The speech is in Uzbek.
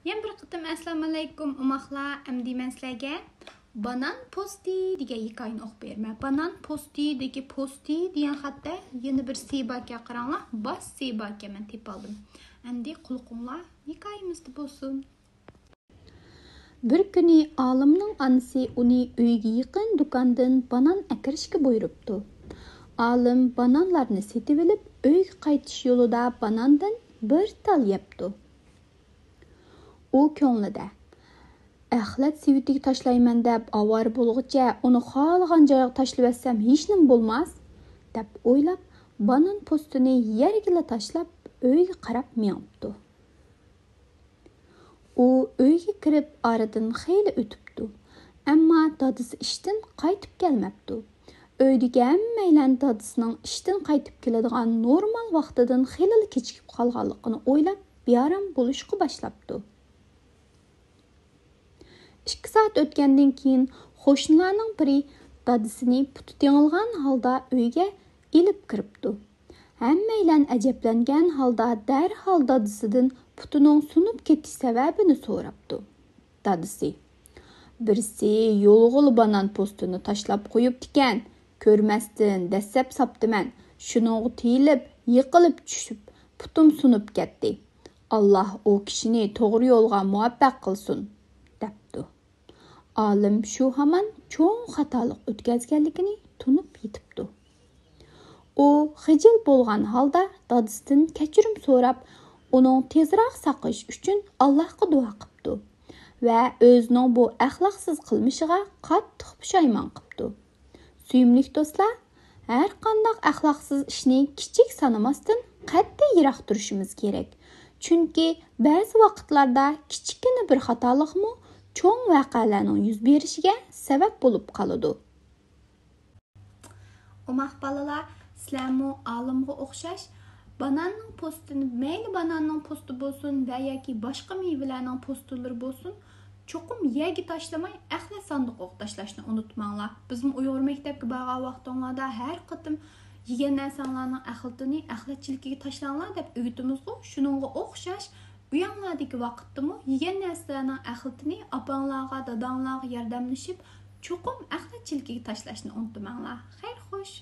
Yana bir qitim assalomu alaykum umaqlar. Amdi men sizlarga banan posti degan hikoyani o'qib beraman. Banan posti degi posti degan xatda yana bir sebaka qaranglar. Bas sebaka men tep oldim. Amdi qulqinglar hikoyamizda bo'lsin. Bir kuni olimning onasi uni uyga yaqin do'kondan banan akirishga buyuribdi. Olim bananlarni setib olib, uyga qaytish yo'lida banandan bir tal yebdi. U ko'nglida axlat sivitiga tashlayman deb avar bo'lg'icha uni xohlagan joyga tashlab etsam hech nima bo'lmas deb o'ylab banan postini yerga tashlab uyga qarab mengibdi. U uyga kirib oradan xeyli o'tibdi, ammo dadisi ishdan qaytib kelmabdi. Uydagi hammaylar dadisining ishdan qaytib keladigan normal vaqtidan xeyli kechikib qolganligini o'ylab bearam bo'lishga boshlabdi. 2 soat o'tgandan keyin qo'shnilarning biri dadisini puti tengilgan holda uyga ilib kiribdi. Hammaylar ajablangan holda darhol dadisidan putining sunib ketish sababini so'rabdi. Dadisi: "Birisi yo'lg'il banan postini tashlab qo'yibdi ekan, ko'rmasdan dasab saptiman. Shuningga tiyilib, yiqilib tushib, putim sunib ketdi. Alloh o kishini to'g'ri yo'lga muvaffaq qilsin" debdi. Olim shu hamon cho'ng xatolik o'tkazganligini tunib yetibdi. U xijil bo'lgan holda dadisidan kechirim so'rab, uning tezroq saqayish uchun Allohga duo qilibdi va o'zining bu axloqsiz qilmishiga qattiq pushaymon qilibdi. Suyimli do'stlar, har qanday axloqsiz ishni kichik sanamasdan qat'iy yiroq turishimiz kerak. Chunki ba'zi vaqtlarda kichikina bir xatolikmi cho'ng voqealarning yuz berishiga sabab bo'lib qoladi. Umaq balalar, sizlarmi olimga o'xshash bananning postini, mayli bananning posti bo'lsin va yoki boshqa mevalarning postlari bo'lsin, cho'qim yerga tashlamay axlat sanduqqa tashlashni unutmanglar. Bizning Uyg'ur maktabga borgan vaqtinglarda har qatim yegan narsalarning axlatini axlatchilikka tashlanglar deb o'rgatimizku. Shuningga o'xshash uyanglardagi vaqtdami yegan narsalarning axlatini opanglarga, dadanglarga yordamlashib cho'qim axlatchilikka tashlashni unutmanglar. Xayr xo'sh.